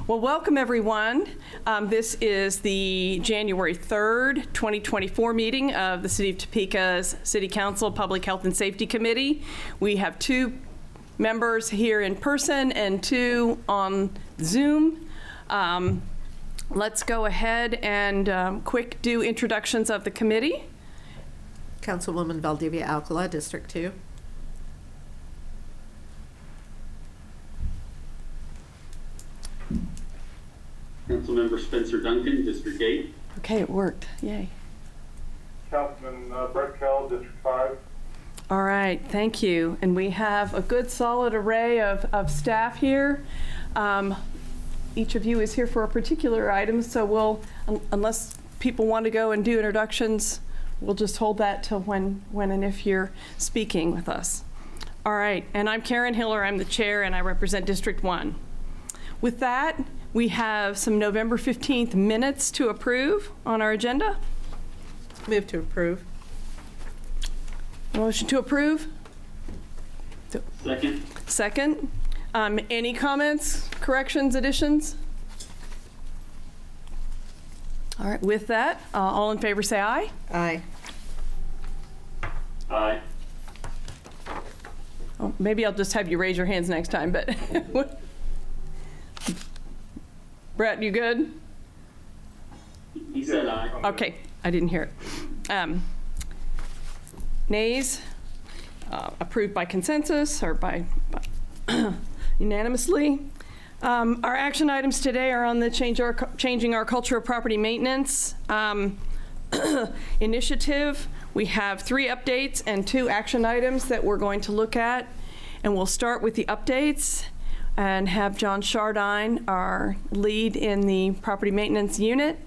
Well, welcome everyone. This is the January 3rd, 2024 meeting of the City of Topeka's City Council Public Health and Safety Committee. We have 2 members here in person and 2 on Zoom. Let's go ahead and quick do introductions of the committee. Councilwoman Valdivia Alcala, District 2. Councilmember Spencer Duncan, District 8. Okay, it worked. Yay. Councilman Brett Kell, District 5. All right, thank you. And we have a good solid array of staff here. Each of you is here for a particular item, so we'll, unless people want to go and do introductions, we'll just hold that till when and if you're speaking with us. All right, and I'm Karen Hiller, I'm the chair, and I represent District 1. With that, we have some November 15th minutes to approve on our agenda. Move to approve. Motion to approve? Second. Second. Any comments, corrections, additions? All right, with that, all in favor say aye. Aye. Aye. Oh, maybe I'll just have you raise your hands next time, but Brett, you good? He said aye. Okay, I didn't hear it. Nays, approved by consensus or by unanimously. Our action items today are on the changing our culture of property maintenance initiative. We have 3 updates and 2 action items that we're going to look at, and we'll start with the updates and have John Chardine, our lead in the property maintenance unit,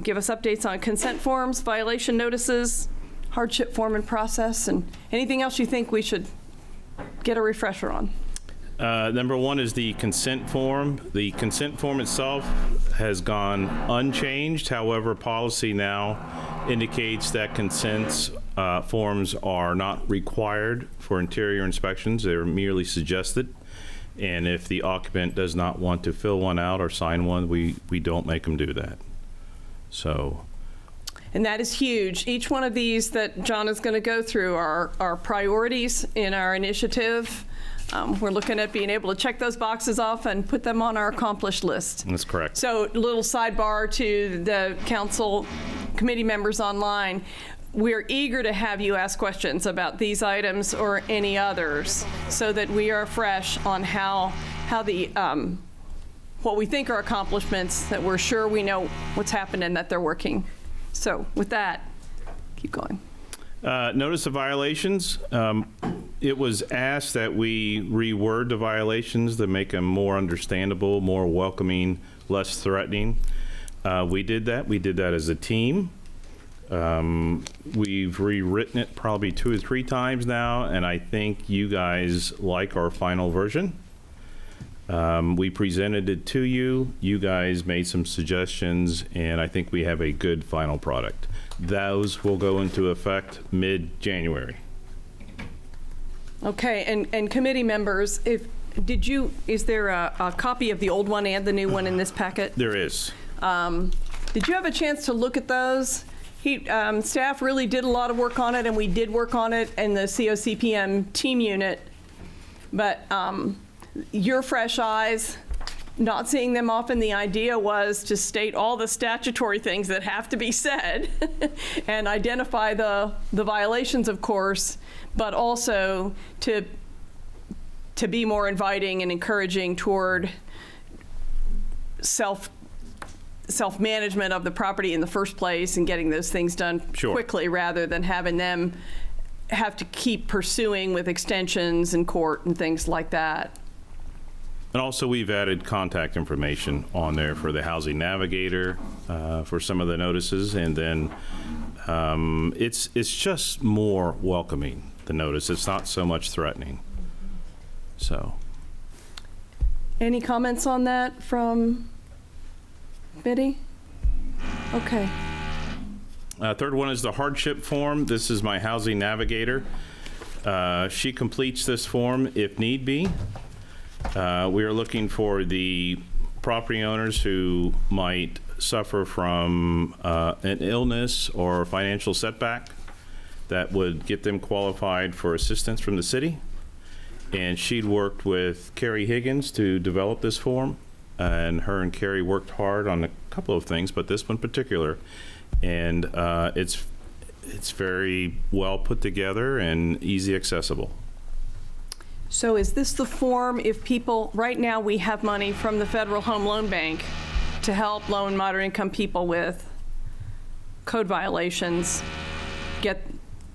give us updates on consent forms, violation notices, hardship form and process, and anything else you think we should get a refresher on. Number 1 is the consent form. The consent form itself has gone unchanged. However, policy now indicates that consent forms are not required for interior inspections. They're merely suggested. And if the occupant does not want to fill one out or sign one, we don't make them do that. So. And that is huge. Each one of these that John is going to go through are priorities in our initiative. We're looking at being able to check those boxes off and put them on our accomplished list. That's correct. So, little sidebar to the council committee members online. We're eager to have you ask questions about these items or any others so that we are fresh on how the what we think are accomplishments, that we're sure we know what's happened and that they're working. So with that, keep going. Notice of violations. It was asked that we reword the violations to make them more understandable, more welcoming, less threatening. We did that. We did that as a team. We've rewritten it probably 2 or 3 times now, and I think you guys like our final version. We presented it to you. You guys made some suggestions, and I think we have a good final product. Those will go into effect mid-January. Okay, and committee members, is there a copy of the old one and the new one in this packet? There is. Did you have a chance to look at those? Staff really did a lot of work on it, and we did work on it in the COCPM team unit, but your fresh eyes, not seeing them often, the idea was to state all the statutory things that have to be said and identify the violations, of course, but also to be more inviting and encouraging toward self-management of the property in the first place and getting those things done quickly rather than having them have to keep pursuing with extensions in court and things like that. And also, we've added contact information on there for the housing navigator for some of the notices, and then it's just more welcoming, the notice. It's not so much threatening. So. Any comments on that from Biddy? Okay. Third one is the hardship form. This is my housing navigator. She completes this form if need be. We are looking for the property owners who might suffer from an illness or financial setback that would get them qualified for assistance from the city. And she'd worked with Carrie Higgins to develop this form, and her and Carrie worked hard on a couple of things, but this one in particular. And it's very well put together and easy accessible. So is this the form if people, right now we have money from the Federal Home Loan Bank to help low and moderate income people with code violations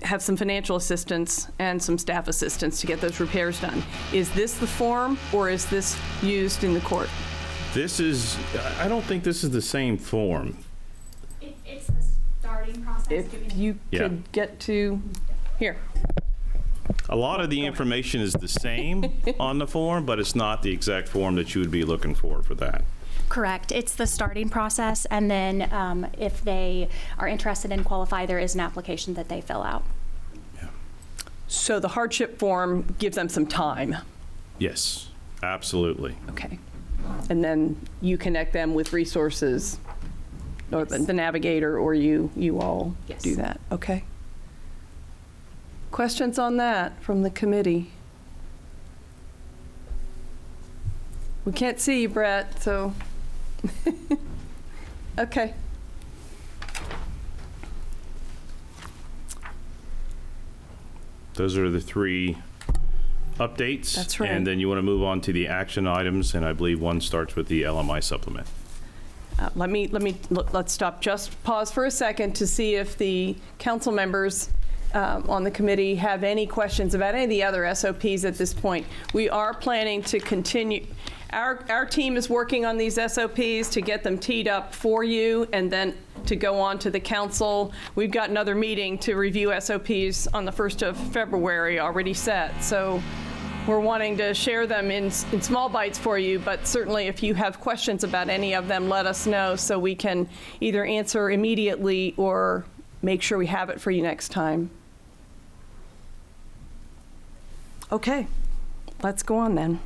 have some financial assistance and some staff assistance to get those repairs done. Is this the form, or is this used in the court? This is, I don't think this is the same form. It's the starting process. If you Yeah. could get to, here. A lot of the information is the same on the form, but it's not the exact form that you would be looking for that. Correct. It's the starting process, and then if they are interested and qualify, there is an application that they fill out. So the hardship form gives them some time. Yes, absolutely. Okay. And then you connect them with resources, or the navigator, or you all Yes. do that. Okay. Questions on that from the committee? We can't see you, Brett, so. Okay. Those are the three updates. That's right. And then you want to move on to the action items, and I believe one starts with the LMI supplement. Let's stop, just pause for a second to see if the council members on the committee have any questions about any of the other SOPs at this point. We are planning to continue. Our team is working on these SOPs to get them teed up for you and then to go on to the council. We've got another meeting to review SOPs on the 1st of February already set. So we're wanting to share them in small bites for you, but certainly if you have questions about any of them, let us know so we can either answer immediately or make sure we have it for you next time. Okay, let's go on then.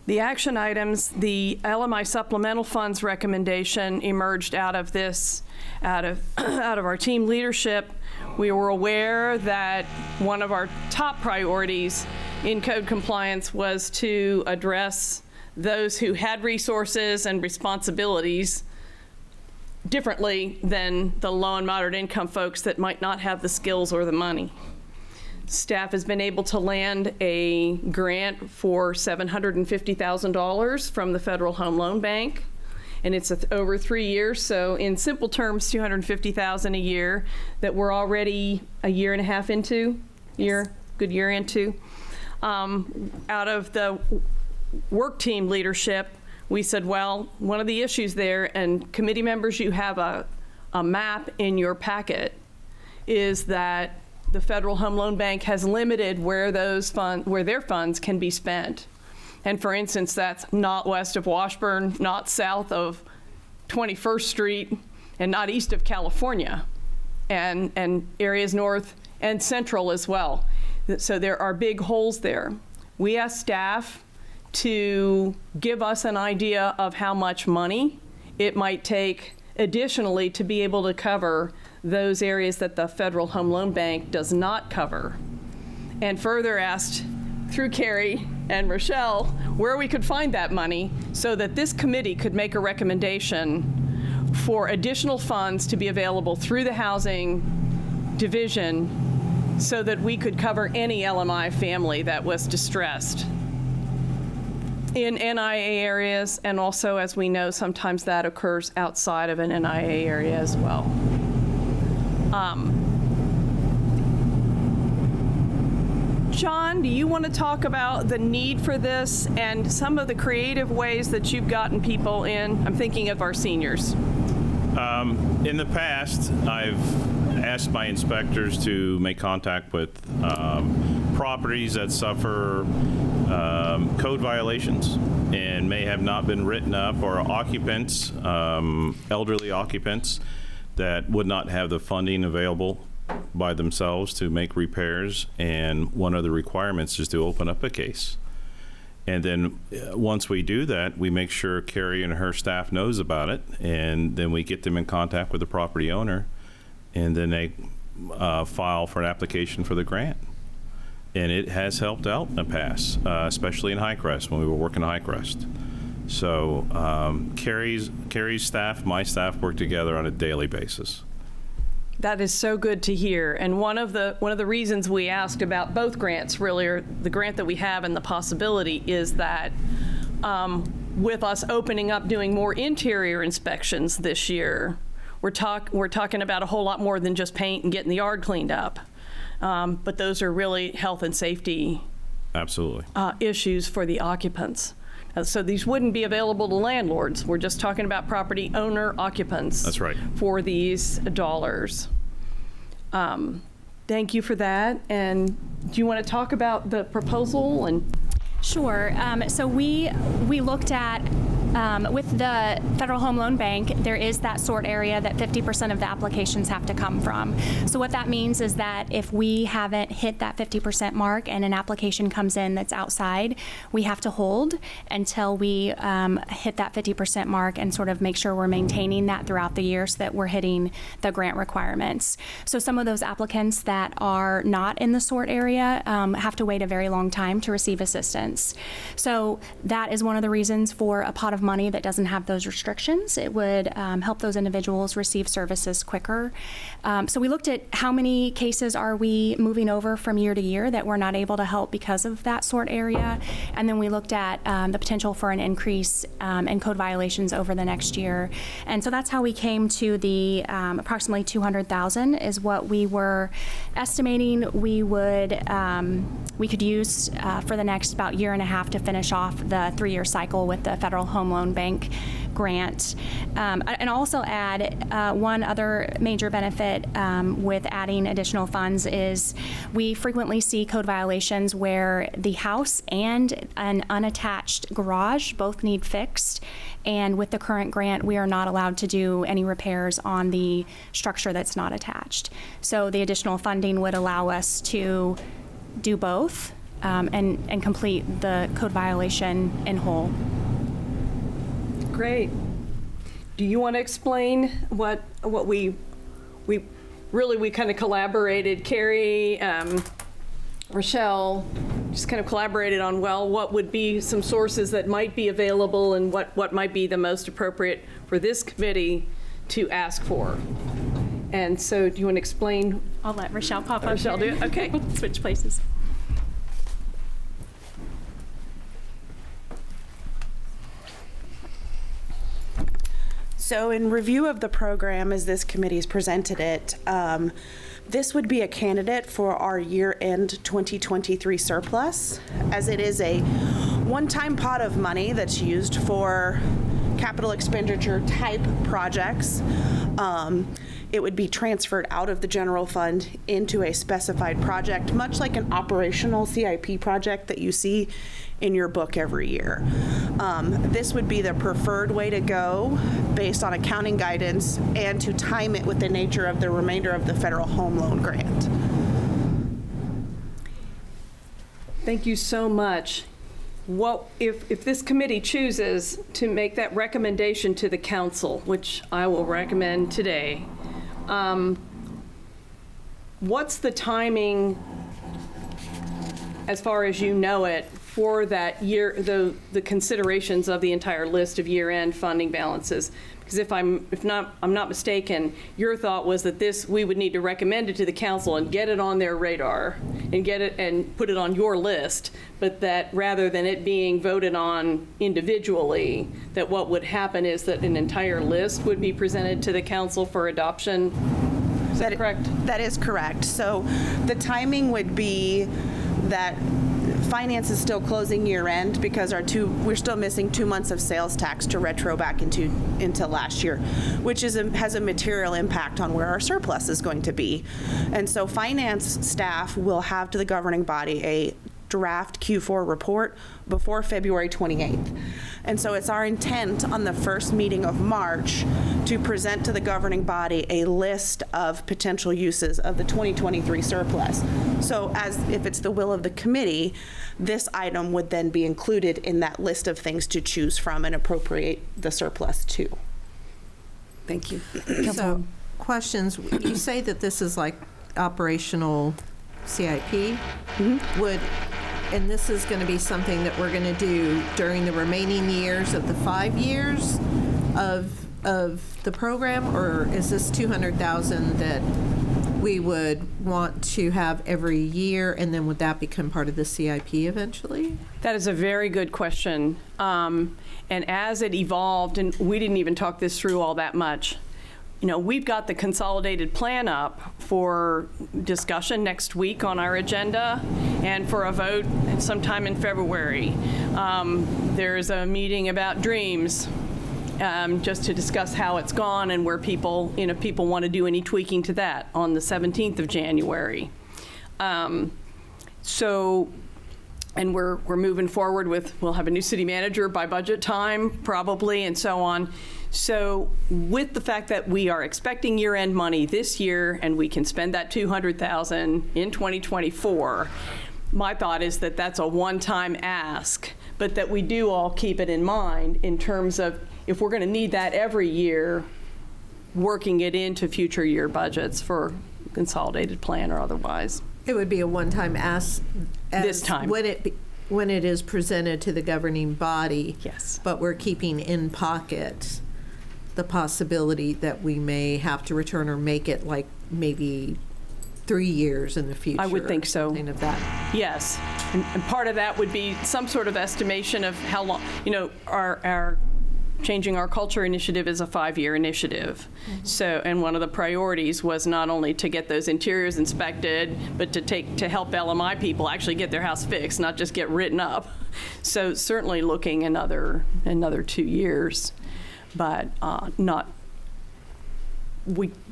The action items, the LMI supplemental funds recommendation emerged out of this, out of our team leadership. We were aware that one of our top priorities in code compliance was to address those who had resources and responsibilities differently than the low and moderate income folks that might not have the skills or the money. Staff has been able to land a grant for $750,000 from the Federal Home Loan Bank, and it's over 3 years. So in simple terms, $250,000 a year that we're already a year and a half into, good year into. Out of the work team leadership, we said, well, one of the issues there, and committee members, you have a map in your packet, is that the Federal Home Loan Bank has limited where their funds can be spent. And for instance, that's not west of Washburn, not south of 21st Street, and not east of California, and areas north and central as well. So there are big holes there. We asked staff to give us an idea of how much money it might take additionally to be able to cover those areas that the Federal Home Loan Bank does not cover. And further asked, through Carrie and Rochelle, where we could find that money so that this committee could make a recommendation for additional funds to be available through the housing division so that we could cover any LMI family that was distressed in NIA areas, and also, as we know, sometimes that occurs outside of an NIA area as well. John, do you want to talk about the need for this and some of the creative ways that you've gotten people in? I'm thinking of our seniors. In the past, I've asked my inspectors to make contact with properties that suffer code violations and may have not been written up, or occupants, elderly occupants, that would not have the funding available by themselves to make repairs, and one of the requirements is to open up a case. And then once we do that, we make sure Carrie and her staff knows about it, and then we get them in contact with the property owner, and then they file for an application for the grant. And it has helped out in the past, especially in Highcrest, when we were working Highcrest. So Carrie's staff, my staff work together on a daily basis. That is so good to hear. And one of the reasons we asked about both grants, really, or the grant that we have and the possibility, is that with us opening up doing more interior inspections this year, we're talking about a whole lot more than just paint and getting the yard cleaned up. But those are really health and safety Absolutely. issues for the occupants. So these wouldn't be available to landlords. We're just talking about property owner occupants. That's right. For these dollars. Thank you for that. And do you want to talk about the proposal? And Sure. So we looked at, with the Federal Home Loan Bank, there is that sort area that 50% of the applications have to come from. So what that means is that if we haven't hit that 50% mark and an application comes in that's outside, we have to hold until we hit that 50% mark and sort of make sure we're maintaining that throughout the year so that we're hitting the grant requirements. So some of those applicants that are not in the sort area have to wait a very long time to receive assistance. So that is one of the reasons for a pot of money that doesn't have those restrictions. It would help those individuals receive services quicker. So we looked at how many cases are we moving over from year to year that we're not able to help because of that sort area. And then we looked at the potential for an increase in code violations over the next year. And so that's how we came to the approximately 200,000 is what we were estimating we could use for the next about year and a half to finish off the 3-year cycle with the Federal Home Loan Bank grant. And also add one other major benefit with adding additional funds is we frequently see code violations where the house and an unattached garage both need fixed. And with the current grant, we are not allowed to do any repairs on the structure that's not attached. So the additional funding would allow us to do both and complete the code violation in whole. great. Do you want to explain what we kind of collaborated, Carrie, Rochelle, just kind of collaborated on, well, what would be some sources that might be available and what might be the most appropriate for this committee to ask for. And so do you want to explain? I'll let Rochelle pop up. Rochelle do it? Okay. Switch places. So in review of the program as this committee's presented it, this would be a candidate for our year-end 2023 surplus, as it is a one-time pot of money that's used for capital expenditure type projects. It would be transferred out of the general fund into a specified project, much like an operational CIP project that you see in your book every year. This would be the preferred way to go based on accounting guidance and to time it with the nature of the remainder of the federal home loan grant. Thank you so much. What if this committee chooses to make that recommendation to the council, which I will recommend today, what's the timing, as far as you know it, for that year, the considerations of the entire list of year-end funding balances? Because if I'm not mistaken, your thought was that we would need to recommend it to the council and get it on their radar and get it and put it on your list, but that rather than it being voted on individually, that what would happen is that an entire list would be presented to the council for adoption. Is that correct? That is correct. So the timing would be that finance is still closing year end because we're still missing 2 months of sales tax to retro back into last year, which has a material impact on where our surplus is going to be. And so finance staff will have to the governing body a draft Q4 report before February 28th. And so it's our intent on the first meeting of March to present to the governing body a list of potential uses of the 2023 surplus. So as if it's the will of the committee, this item would then be included in that list of things to choose from and appropriate the surplus to. Thank you. So, questions, you say that this is like operational CIP? Would, and this is going to be something that we're going to do during the remaining years of the 5 years of the program? Or is this 200,000 that we would want to have every year, and then would that become part of the CIP eventually? That is a very good question. And as it evolved, and we didn't even talk this through all that much, you know, we've got the consolidated plan up for discussion next week on our agenda and for a vote sometime in February. There's a meeting about dreams, just to discuss how it's gone and where people, you know, people want to do any tweaking to that on the 17th of January. And we're moving forward with, we'll have a new city manager by budget time, probably, and so on. So with the fact that we are expecting year-end money this year, and we can spend that $200,000 in 2024, my thought is that that's a one-time ask, but that we do all keep it in mind in terms of if we're going to need that every year, working it into future year budgets for consolidated plan or otherwise. It would be a one-time ask. This time. When it is presented to the governing body. Yes. But we're keeping in pocket the possibility that we may have to return or make it like maybe 3 years in the future. I would think so. Something of that. Yes, and part of that would be some sort of estimation of how long, you know, our Changing Our Culture initiative is a 5-year initiative. So, and one of the priorities was not only to get those interiors inspected, but to help LMI people actually get their house fixed, not just get written up. So certainly looking another 2 years, but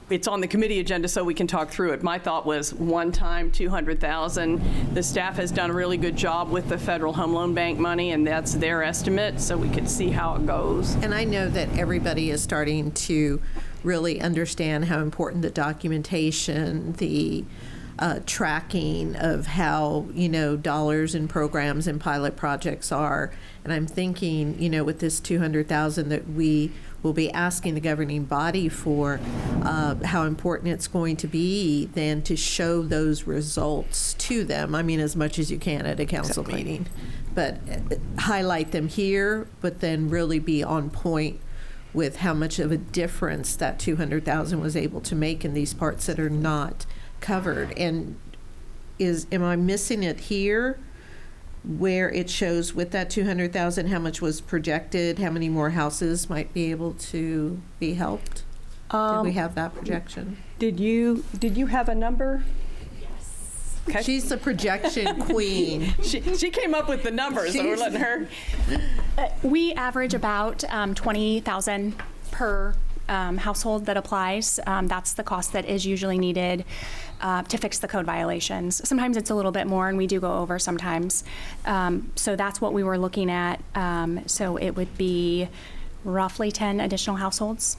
it's on the committee agenda so we can talk through it. My thought was one time, 200,000. The staff has done a really good job with the Federal Home Loan Bank money, and that's their estimate, so we could see how it goes. And I know that everybody is starting to really understand how important the documentation, the tracking of how, you know, dollars and programs and pilot projects are. And I'm thinking, you know, with this 200,000 that we will be asking the governing body for, how important it's going to be then to show those results to them. I mean, as much as you can at a council meeting, but highlight them here, but then really be on point with how much of a difference that 200,000 was able to make in these parts that are not covered. And am I missing it here, where it shows with that 200,000 how much was projected, how many more houses might be able to be helped? Did we have that projection? Did you have a number? Okay. She's the projection queen. She came up with the numbers, so we're letting her. We average about 20,000 per household that applies. That's the cost that is usually needed to fix the code violations. Sometimes it's a little bit more, and we do go over sometimes. So that's what we were looking at. So it would be roughly 10 additional households.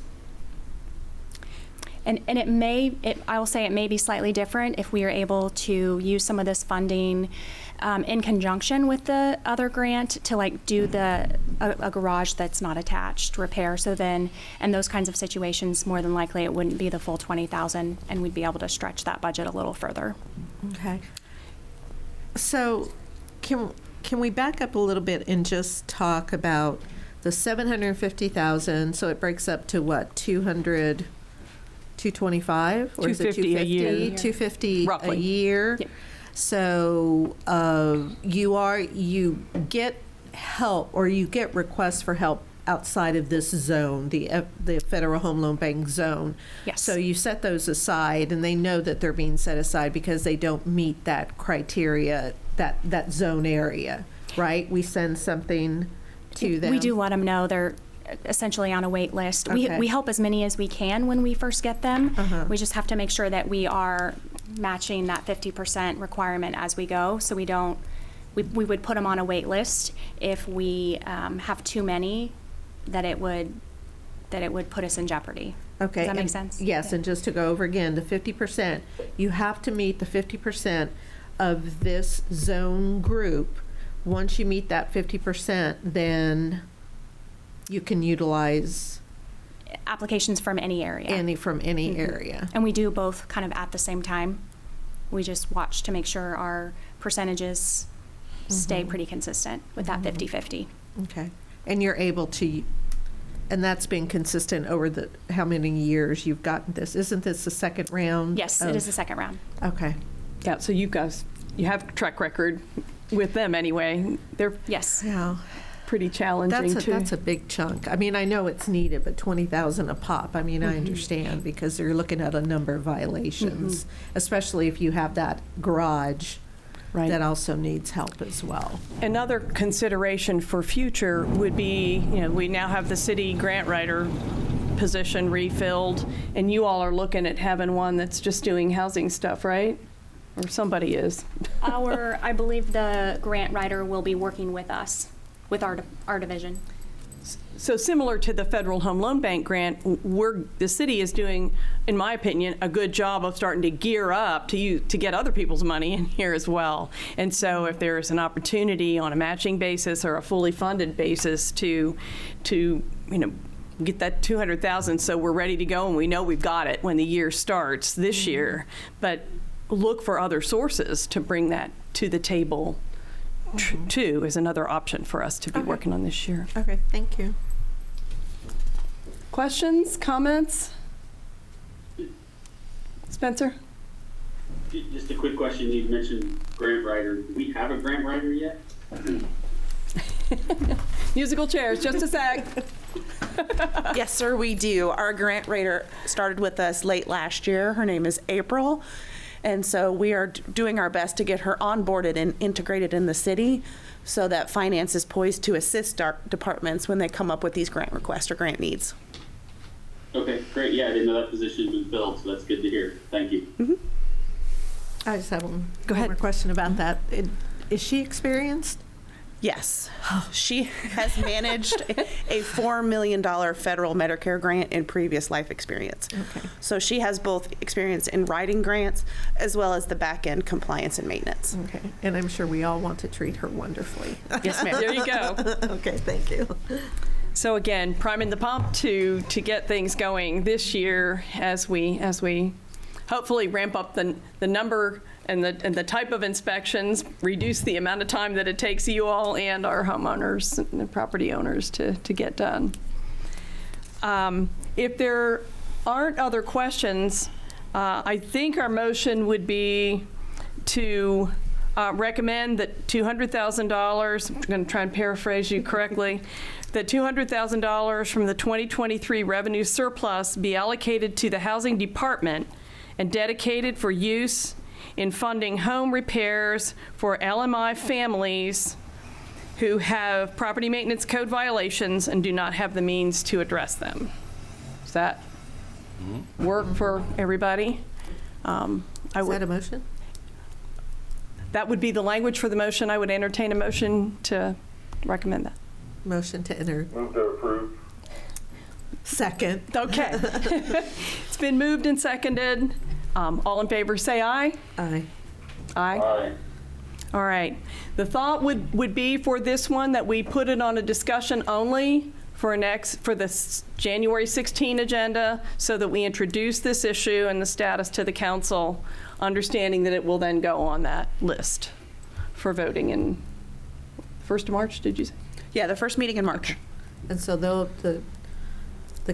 And I will say it may be slightly different if we are able to use some of this funding in conjunction with the other grant to like do a garage that's not attached repair. So then, in those kinds of situations, more than likely it wouldn't be the full 20,000, and we'd be able to stretch that budget a little further. Okay. So can we back up a little bit and just talk about the 750,000? So it breaks up to what, 225 or is it 250 a year. 250 Roughly. a year. Yep. So you get help, or you get requests for help outside of this zone, the Federal Home Loan Bank zone. Yes. So you set those aside, and they know that they're being set aside because they don't meet that criteria, that zone area, right? We send something to them. We do let them know they're essentially on a wait list. Okay. We help as many as we can when we first get them. Uh-huh. We just have to make sure that we are matching that 50% requirement as we go, so we don't we would put them on a wait list. If we have too many, that it would put us in jeopardy. Okay. Does that make and- sense? Yes, Yeah. and just to go over again, the 50%, you have to meet the 50% of this zone group. Once you meet that 50%, then you can utilize Applications from any area. from any area. And we do both kind of at the same time. We just watch to make sure our percentages stay pretty consistent with that 50-50. Okay. And you're able to, and that's been consistent over how many years you've gotten this? Isn't this the second round? Yes, it is the second round. Okay. Yeah, so you have track record with them anyway. They're Yes. Yeah. pretty challenging too. That's a big chunk. I mean, I know it's needed, but 20,000 a pop, I mean, I understand because you're looking at a number of violations, especially if you have that garage Right. that also needs help as well. Another consideration for future would be, we now have the city grant writer position refilled, and you all are looking at having one that's just doing housing stuff, right? Or somebody is. I believe the grant writer will be working with us, with our division. So similar to the Federal Home Loan Bank grant, the city is doing, in my opinion, a good job of starting to gear up to get other people's money in here as well. And so if there's an opportunity on a matching basis or a fully funded basis to get that 200,000 so we're ready to go and we know we've got it when the year starts this year, but look for other sources to bring that to the table too is another option for us to be working on this year. Okay, thank you. Questions, comments? Spencer? Just a quick question. You mentioned grant writer. Do we have a grant writer yet? Musical chairs, just a sec. Yes, sir, we do. Our grant writer started with us late last year. Her name is April. And so we are doing our best to get her onboarded and integrated in the city so that finance is poised to assist our departments when they come up with these grant requests or grant needs. Okay, great. Yeah, I didn't know that position had been filled, so that's good to hear. Thank you. I just have one Go ahead. more question about that. Is she experienced? Yes, she has managed a $4 million federal Medicare grant in previous life experience. Okay. So she has both experience in writing grants as well as the back end compliance and maintenance. Okay, and I'm sure we all want to treat her wonderfully. Yes, ma'am. There you go. Okay, thank you. So again, priming the pump to get things going this year as we hopefully ramp up the number and the type of inspections, reduce the amount of time that it takes you all and our homeowners and the property owners to get done. If there aren't other questions, I think our motion would be to recommend that $200,000, I'm going to try and paraphrase you correctly, that $200,000 from the 2023 revenue surplus be allocated to the Housing Department and dedicated for use in funding home repairs for LMI families who have property maintenance code violations and do not have the means to address them. Does that work for everybody? Is that a motion? That would be the language for the motion. I would entertain a motion to recommend that. Motion to enter. Move to approve. Second. Okay. It's been moved and seconded. All in favor, say aye. Aye. Aye. Aye. All right. The thought would be for this one that we put it on a discussion only for the January 16 agenda so that we introduce this issue and the status to the council, understanding that it will then go on that list for voting in 1st of March, did you say? Yeah, the first meeting in March. And so the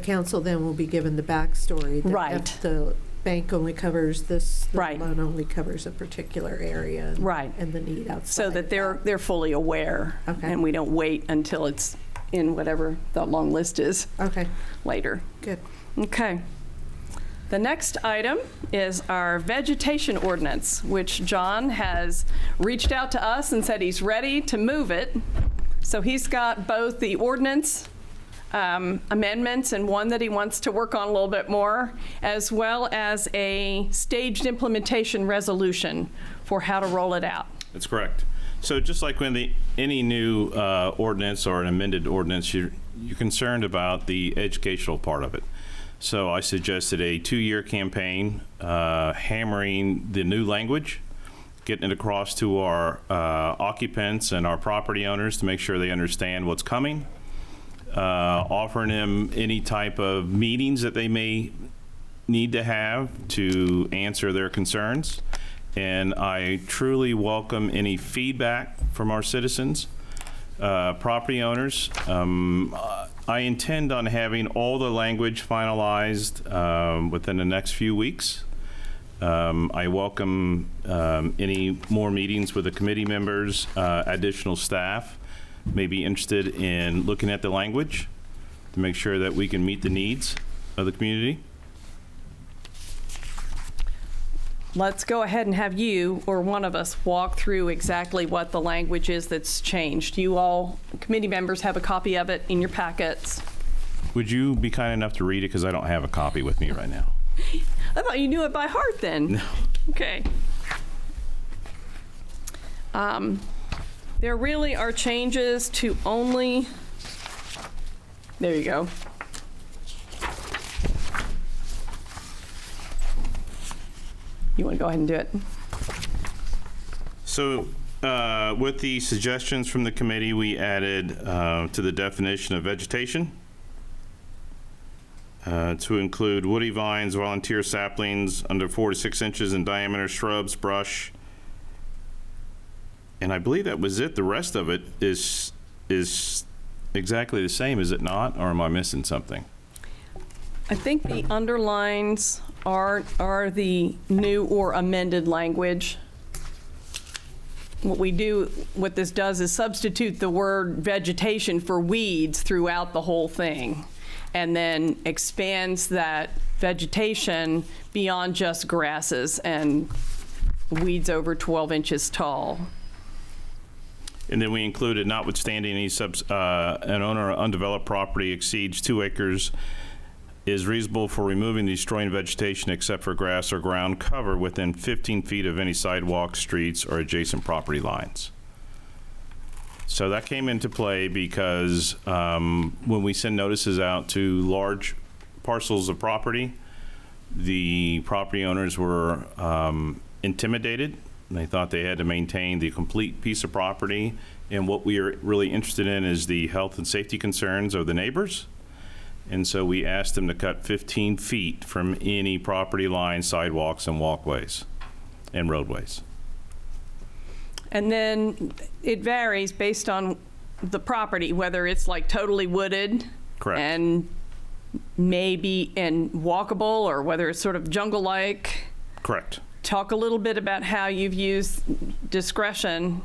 council then will be given the backstory. That Right. if the bank only covers this, the Right. loan only covers a particular area. Right. And the need outside. So that they're fully aware. Okay. And we don't wait until it's in whatever the long list is Okay, later. good. Okay. The next item is our vegetation ordinance, which John has reached out to us and said he's ready to move it. So he's got both the ordinance amendments and one that he wants to work on a little bit more, as well as a staged implementation resolution for how to roll it out. That's correct. So just like when any new ordinance or an amended ordinance, you're concerned about the educational part of it. So I suggested a 2-year campaign, hammering the new language, getting it across to our occupants and our property owners to make sure they understand what's coming, offering them any type of meetings that they may need to have to answer their concerns. And I truly welcome any feedback from our citizens, property owners. I intend on having all the language finalized within the next few weeks. I welcome any more meetings with the committee members, additional staff may be interested in looking at the language to make sure that we can meet the needs of the community. Let's go ahead and have you or one of us walk through exactly what the language is that's changed. You all, committee members, have a copy of it in your packets. Would you be kind enough to read it, because I don't have a copy with me right now? I thought you knew it by heart then. No. Okay. There really are changes to only, there you go. You want to go ahead and do it? So with the suggestions from the committee, we added to the definition of vegetation to include woody vines, volunteer saplings under 4 to 6 inches in diameter, shrubs, brush. And I believe that was it. The rest of it is exactly the same, is it not? Or am I missing something? I think the underlines are the new or amended language. What this does is substitute the word vegetation for weeds throughout the whole thing, and then expands that vegetation beyond just grasses and weeds over 12 inches tall. And then we included, notwithstanding an owner of undeveloped property exceeds 2 acres is reasonable for removing destroying vegetation except for grass or ground cover within 15 feet of any sidewalk, streets, or adjacent property lines. So that came into play because when we send notices out to large parcels of property, the property owners were intimidated. They thought they had to maintain the complete piece of property. And what we are really interested in is the health and safety concerns of the neighbors. And so we asked them to cut 15 feet from any property line, sidewalks, and walkways and roadways. And then it varies based on the property, whether it's like totally wooded. Correct. And maybe walkable, or whether it's sort of jungle-like. Correct. Talk a little bit about how you've used discretion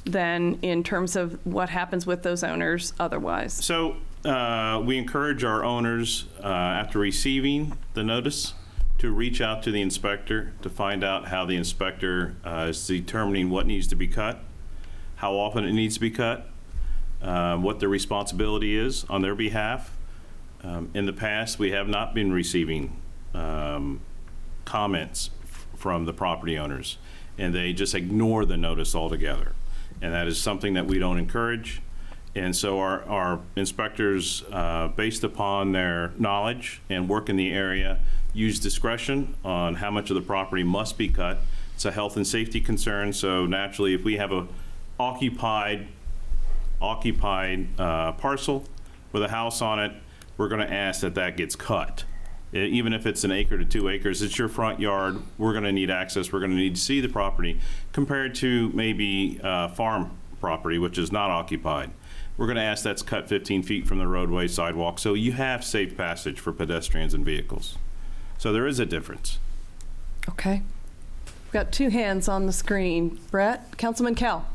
then in terms of what happens with those owners otherwise. So we encourage our owners, after receiving the notice, to reach out to the inspector to find out how the inspector is determining what needs to be cut, how often it needs to be cut, what their responsibility is on their behalf. In the past, we have not been receiving comments from the property owners, and they just ignore the notice altogether. And that is something that we don't encourage. And so our inspectors, based upon their knowledge and work in the area, use discretion on how much of the property must be cut. It's a health and safety concern, so naturally, if we have a occupied parcel with a house on it, we're going to ask that gets cut. Even if it's 1 acre to 2 acres, it's your front yard, we're going to need access, we're going to need to see the property, compared to maybe farm property, which is not occupied. We're going to ask that's cut 15 feet from the roadway, sidewalk, so you have safe passage for pedestrians and vehicles. So there is a difference. Okay. We've got 2 hands on the screen. Brett, Councilman Kell.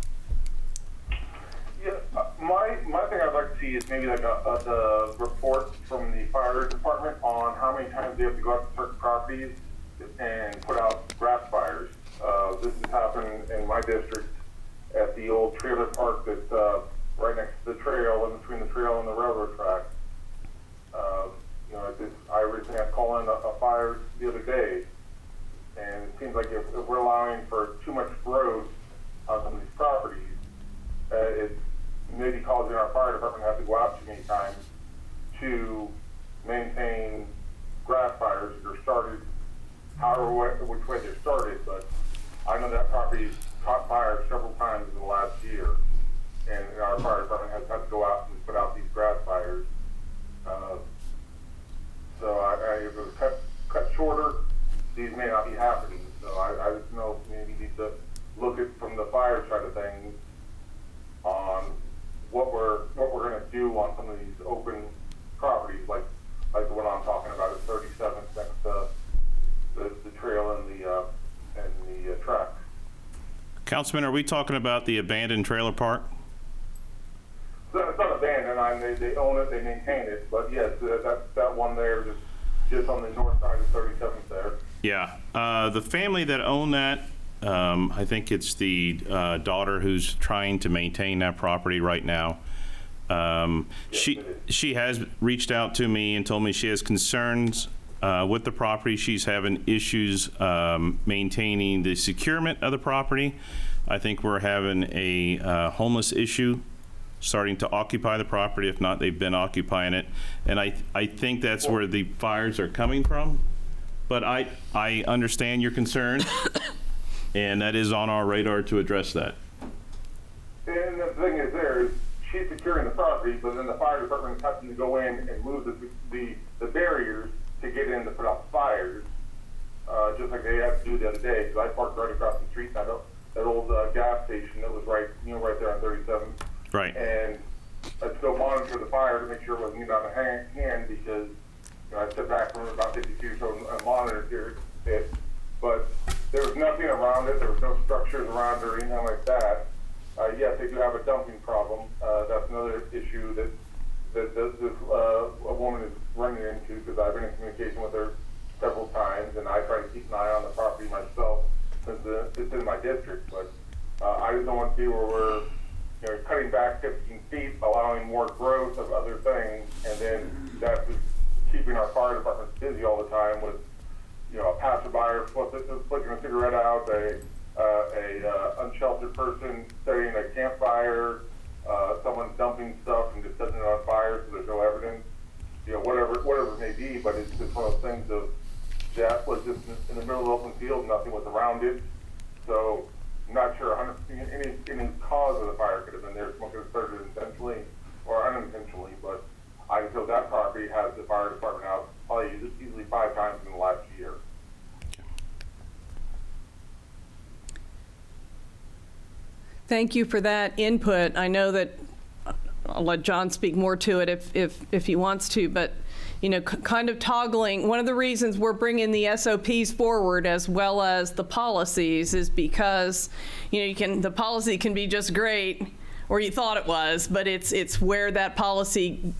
Yeah, my thing I'd like to see is maybe like the report from the fire department on how many times they have to go out to certain properties and put out grass fires. This has happened in my district at the old trailer park that's right next to the trail, in between the trail and the railroad track. I recently had to call in a fire the other day, and it seems like if we're allowing for too much growth on some of these properties, it's maybe causing our fire department to have to go out too many times to maintain grass fires that are started, which way they're started, but I know that property's caught fire several times in the last year, and our fire department has had to go out and put out these grass fires. So if it was cut shorter, these may not be happening. So I just know maybe need to look at from the fire side of things on what we're going to do on some of these open properties, like the one I'm talking about at 37th next to the trail and the track. Councilman, are we talking about the abandoned trailer park? So it's not abandoned. They own it, they maintain it, but yes, that one there, just on the north side of 37th there. Yeah, the family that owned that, I think it's the daughter who's trying to maintain that property right now. She has reached out to me and told me she has concerns with the property. She's having issues maintaining the securement of the property. I think we're having a homeless issue starting to occupy the property. If not, they've been occupying it. And I think that's where the fires are coming from. But I understand your concern, and that is on our radar to address that. And the thing is she's securing the property, but then the fire department is having to go in and move the barriers to get in to put out fires, just like they had to do the other day, because I parked right across the street, that old gas station that was right there on 37th. Right. And let's go monitor the fire to make sure it wasn't getting out of hand, because I stepped back from about 50 feet or so and monitored it, but there was nothing around it. There was no structures around it or anything like that. Yes, they do have a dumping problem. That's another issue that a woman is running into, because I've been in communication with her several times, and I try to keep an eye on the property myself since it's in my district. But I just don't want to see where we're cutting back 15 feet, allowing more growth of other things, and then that's just keeping our fire departments busy all the time with a passerby flicking a cigarette out, a unsheltered person setting a campfire, someone dumping stuff and just setting it on fire so there's no evidence, whatever it may be. But it's just one of those things of that was just in the middle of the open field, nothing was around it. So I'm not sure any cause of the fire could have been there. Smoke could have started intentionally or unintentionally, but I feel that property has the fire department out probably easily 5 times in the last year. Thank you for that input. I know that I'll let John speak more to it if he wants to, but kind of toggling. One of the reasons we're bringing the SOPs forward as well as the policies is because the policy can be just great, or you thought it was, but it's where that policy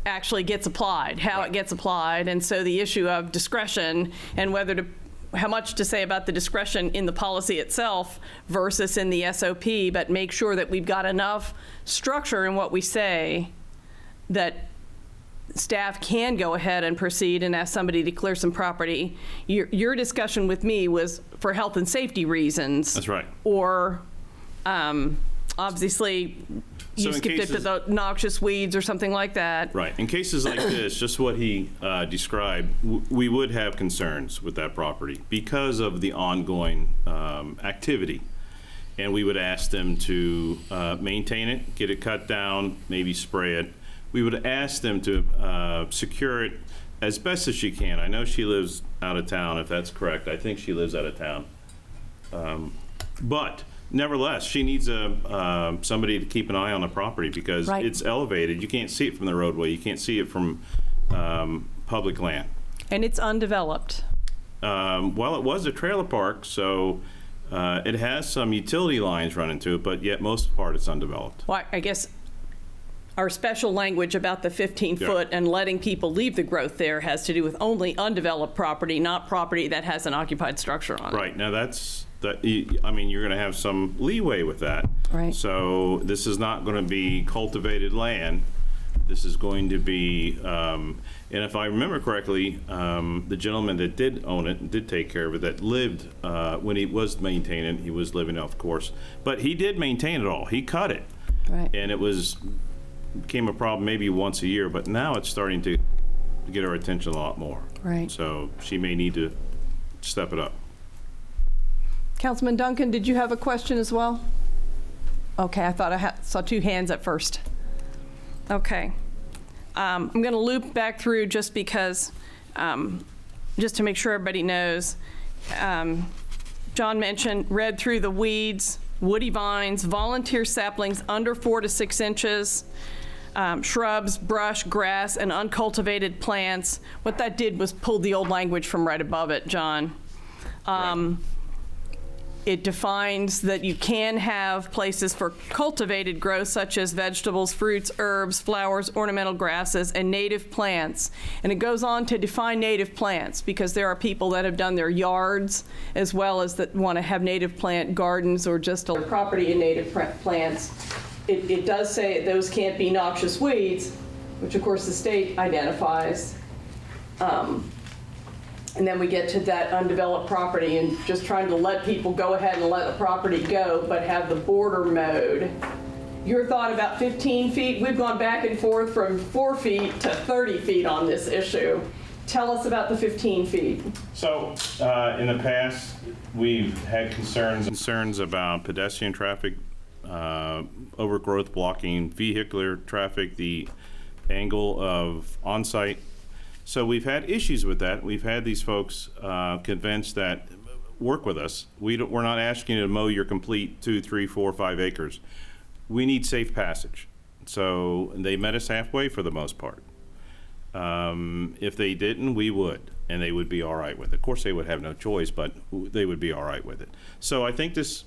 actually gets applied, how it gets applied, and so the issue of discretion and how much to say about the discretion in the policy itself versus in the SOP, but make sure that we've got enough structure in what we say that staff can go ahead and proceed and ask somebody to clear some property. Your discussion with me was for health and safety reasons. That's right. Or obviously you So in skipped it to the noxious weeds or something like that. Right. In cases like this, just what he described, we would have concerns with that property because of the ongoing activity. And we would ask them to maintain it, get it cut down, maybe spray it. We would ask them to secure it as best as she can. I know she lives out of town, if that's correct. I think she lives out of town. But nevertheless, she needs somebody to keep an eye on the property because it's elevated. You can't see it from the roadway. You can't see it from public land. And it's undeveloped. Well, it was a trailer park, so it has some utility lines running to it, but yet most of the part it's undeveloped. Well, I guess our special language about the 15-foot and letting people leave the growth there has to do with only undeveloped property, not property that has an occupied structure on it. Right. Now, I mean, you're going to have some leeway with that. Right. So this is not going to be cultivated land. This is going to be, and if I remember correctly, the gentleman that did own it, and did take care of it, that lived, when he was maintaining it, he was living off course, but he did maintain it all. He cut it. Right. And it became a problem maybe once a year, but now it's starting to get our attention a lot more. Right. So she may need to step it up. Councilman Duncan, did you have a question as well? Okay, I thought I saw two hands at first. Okay. I'm going to loop back through just because, just to make sure everybody knows. John read through the weeds, woody vines, volunteer saplings under 4 to 6 inches, shrubs, brush, grass, and uncultivated plants. What that did was pull the old language from right above it, John. It defines that you can have places for cultivated growth such as vegetables, fruits, herbs, flowers, ornamental grasses, and native plants. And it goes on to define native plants because there are people that have done their yards as well as that want to have native plant gardens or just a property in native plants. It does say those can't be noxious weeds, which of course the state identifies. And then we get to that undeveloped property and just trying to let people go ahead and let the property go, but have the border mowed. Your thought about 15 feet, we've gone back and forth from 4 feet to 30 feet on this issue. Tell us about the 15 feet. So in the past, we've had concerns about pedestrian traffic, overgrowth blocking vehicular traffic, the angle of on-site. So we've had issues with that. We've had these folks convinced that work with us. We're not asking you to mow your complete 2, 3, 4, 5 acres. We need safe passage. So they met us halfway for the most part. If they didn't, we would, and they would be all right with it. Of course, they would have no choice, but they would be all right with it. So I think this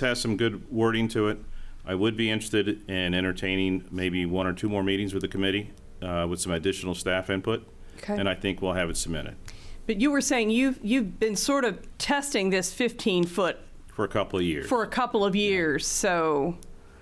has some good wording to it. I would be interested in entertaining maybe 1 or 2 more meetings with the committee with some additional staff input, Okay. and I think we'll have it submitted But you were saying you've been sort of testing this 15-foot for a couple of years. for a couple of years, so.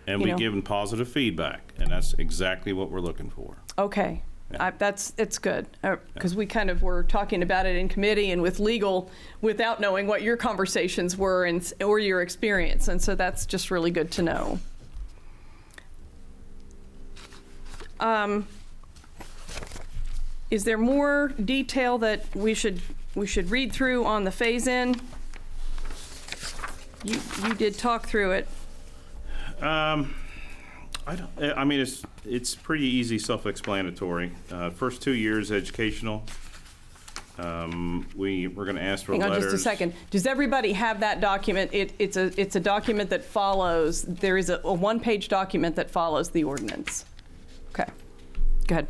And you we've know. given positive feedback, and that's exactly what we're looking for. Okay, Yeah. it's good, because we kind of were talking about it in committee and with legal without knowing what your conversations were or your experience, and so that's just really good to know. Is there more detail that we should read through on the phase-in? You did talk through it. I mean, it's pretty easy, self-explanatory. First 2 years educational. We're going to ask for Hang on letters. just a second. Does everybody have that document? It's a document that follows, there is a one-page document that follows the ordinance. Okay, go ahead.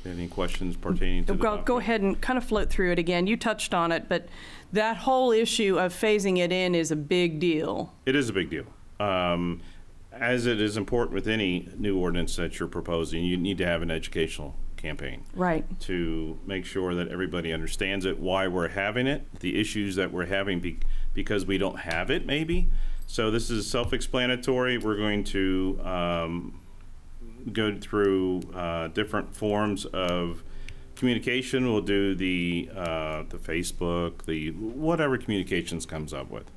Any questions pertaining to the document? Go ahead and kind of float through it again. You touched on it, but that whole issue of phasing it in is a big deal. It is a big deal. As it is important with any new ordinance that you're proposing, you need to have an educational campaign. Right. To make sure that everybody understands it, why we're having it, the issues that we're having because we don't have it, maybe. So this is self-explanatory. We're going to go through different forms of communication. We'll do the Facebook, the whatever communications comes up with.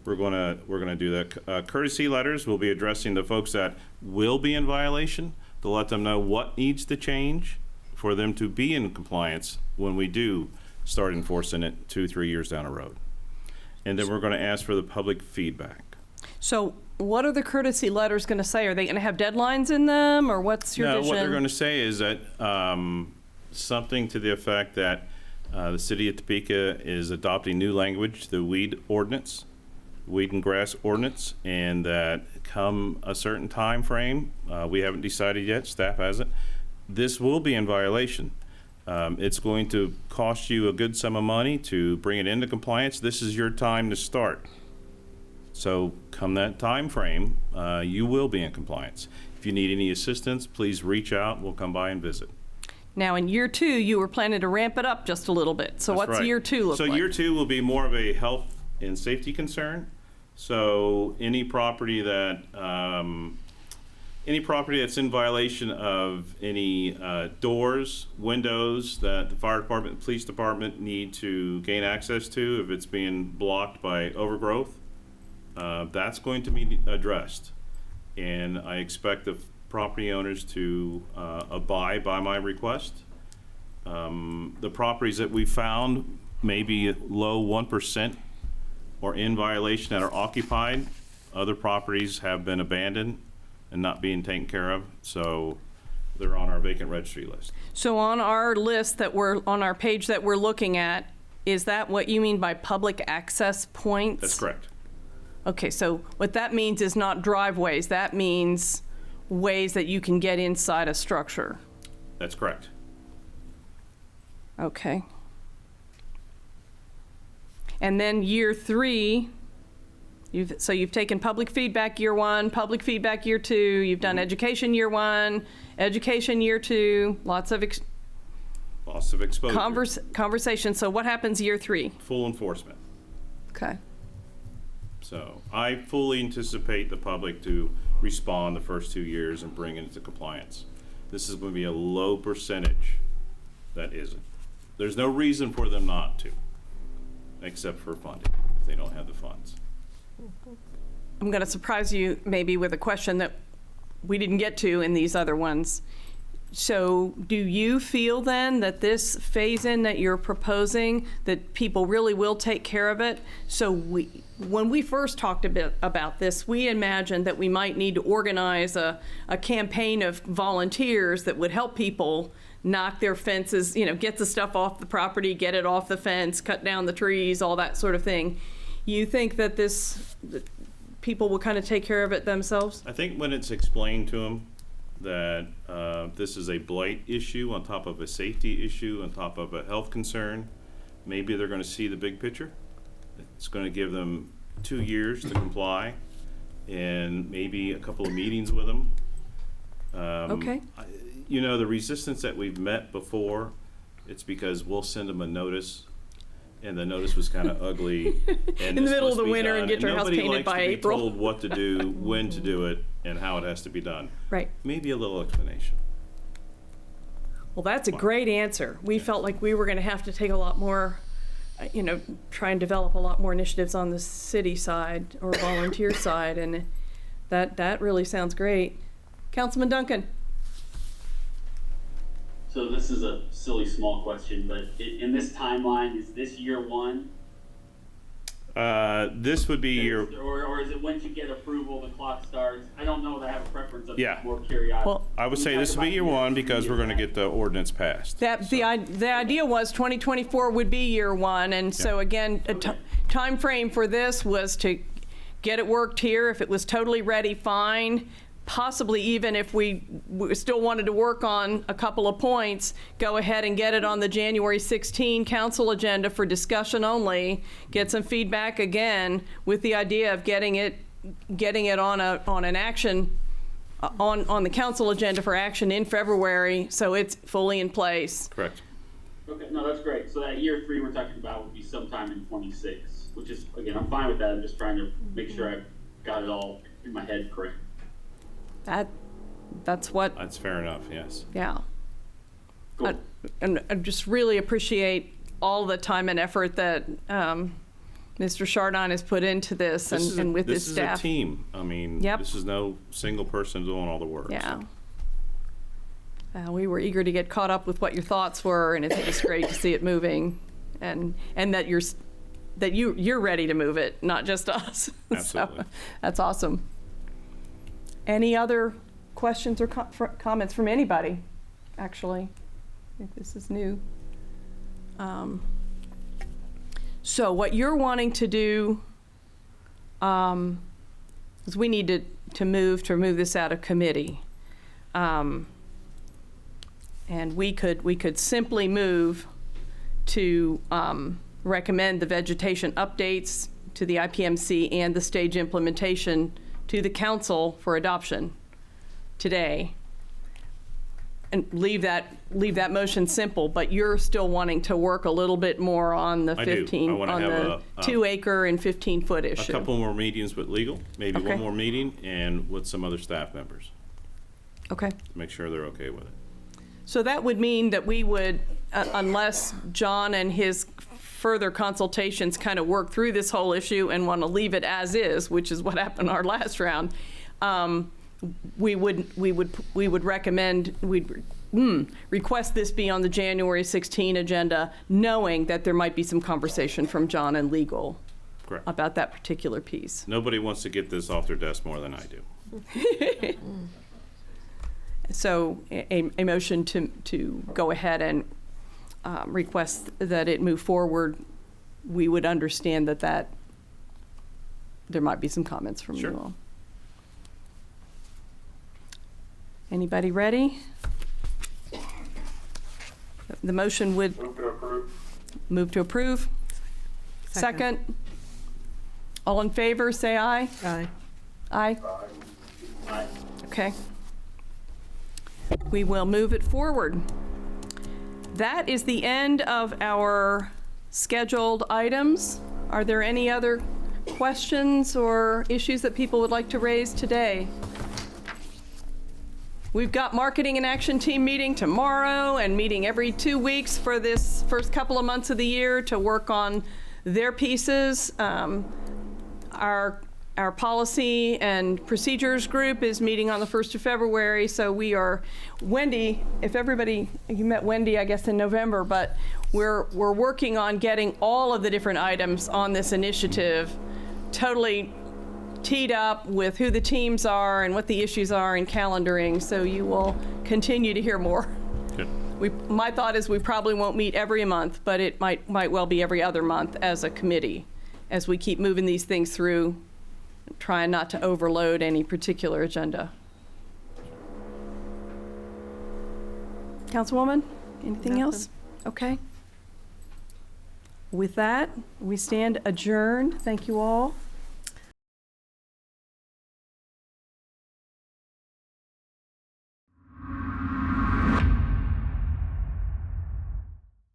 We're gonna do that. Courtesy letters. We'll be addressing the folks that will be in violation to let them know what needs to change for them to be in compliance when we do start enforcing it 2-3 years down the road. And then we're going to ask for the public feedback. So what are the courtesy letters going to say? Are they going to have deadlines in them, or what's your vision? What they're going to say is that something to the effect that the city of Topeka is adopting new language, the weed and grass ordinance, and that come a certain time frame, we haven't decided yet, staff hasn't, this will be in violation. It's going to cost you a good sum of money to bring it into compliance. This is your time to start. So come that time frame, you will be in compliance. If you need any assistance, please reach out. We'll come by and visit. Now, in year 2, you were planning to ramp it up just a little bit. So That's what's right. year 2 look like? So year 2 will be more of a health and safety concern. So any property that Any property that's in violation of any doors, windows that the fire department, and police department need to gain access to, if it's being blocked by overgrowth, that's going to be addressed. And I expect the property owners to abide by my request. The properties that we found, maybe low 1% or in violation that are occupied. Other properties have been abandoned and not being taken care of, so they're on our vacant registry list. So on our list that we're, on our page that we're looking at, is that what you mean by public access points? That's correct. Okay, so what that means is not driveways, that means ways that you can get inside a structure. That's correct. Okay. And then year 3, you've taken public feedback year 1, public feedback year 2, you've done education year 1, education year 2, lots of Loss of exposure. conversation. So what happens year 3? Full enforcement. Okay. So I fully anticipate the public to respond the first 2 years and bring it into compliance. This is going to be a low percentage that isn't. There's no reason for them not to, except for funding, if they don't have the funds. I'm going to surprise you maybe with a question that we didn't get to in these other ones. So do you feel then that this phase-in that you're proposing, that people really will take care of it? So when we first talked a bit about this, we imagined that we might need to organize a campaign of volunteers that would help people knock their fences, get the stuff off the property, get it off the fence, cut down the trees, all that sort of thing. You think that that people will kind of take care of it themselves? I think when it's explained to them that this is a blight issue on top of a safety issue, on top of a health concern, maybe they're going to see the big picture. It's going to give them 2 years to comply and maybe a couple of meetings with them. Okay. The resistance that we've met before, it's because we'll send them a notice, and the notice was kind of ugly. And In the middle of the winter and get your house painted by April. Nobody likes to be told what to do, when to do it, and how it has to be done. Right. Maybe a little explanation. Well, that's a great answer. We felt like we were going to have to take a lot more, try and develop a lot more initiatives on the city side or volunteer side, and that really sounds great. Councilman Duncan? So this is a silly small question, but in this timeline, is this year 1? This would be your, Or is it once you get approval, the clock starts? I don't know that I have a preference of Yeah. more curiosity. Well, I would say this would be year 1 because we're going to get the ordinance passed. the idea was 2024 would be year 1, and so again, time frame for this was to get it worked here. If it was totally ready, fine. Possibly even if we still wanted to work on a couple of points, go ahead and get it on the January 16 council agenda for discussion only, get some feedback again with the idea of getting it on an action, on the council agenda for action in February, so it's fully in place. Correct. Okay, no, that's great. So that year 3 we're talking about would be sometime in 26, which is, again, I'm fine with that. I'm just trying to make sure I've got it all in my head correct. That's what, That's fair enough, yes. yeah. Cool. And I just really appreciate all the time and effort that Mr. Chardon has put into this and with his staff. This is a team. I mean, Yep. This is no single person doing all the work. Yeah. So. We were eager to get caught up with what your thoughts were, and it's just great to see it moving, and that you're ready to move it, not just us. Absolutely. So, that's awesome. Any other questions or comments from anybody? Actually, I think this is new. So what you're wanting to do is we need to move this out of committee. And we could simply move to recommend the vegetation updates to the IPMC and the stage implementation to the council for adoption today, and leave that motion simple. But you're still wanting to work a little bit more on the I do. I wanna have a 2-acre and 15-foot issue. A couple more meetings with legal, maybe Okay. one more meeting, and with some other staff members. Okay. make sure they're okay with it. So that would mean that we would, unless John and his further consultations kind of work through this whole issue and want to leave it as is, which is what happened our last round, we would recommend, request this be on the January 16 agenda, knowing that there might be some conversation from John and legal Correct. about that particular piece. Nobody wants to get this off their desk more than I do. So a motion to go ahead and request that it move forward, we would understand that there might be some comments from Sure. you all. Anybody ready? The motion would Move to approve. move to approve. Second. All in favor, say aye. Aye. Aye. Aye. Okay. We will move it forward. That is the end of our scheduled items. Are there any other questions or issues that people would like to raise today? We've got Marketing and Action Team meeting tomorrow and meeting every 2 weeks for this first couple of months of the year to work on their pieces. Our policy and procedures group is meeting on the 1st of February, so we are, Wendy, if everybody, you met Wendy, I guess, in November, but we're working on getting all of the different items on this initiative totally teed up with who the teams are and what the issues are in calendaring, so you will continue to hear more. Good. My thought is we probably won't meet every month, but it might well be every other month as a committee, as we keep moving these things through, trying not to overload any particular agenda. Councilwoman, anything else? Okay. With that, we stand adjourned. Thank you all.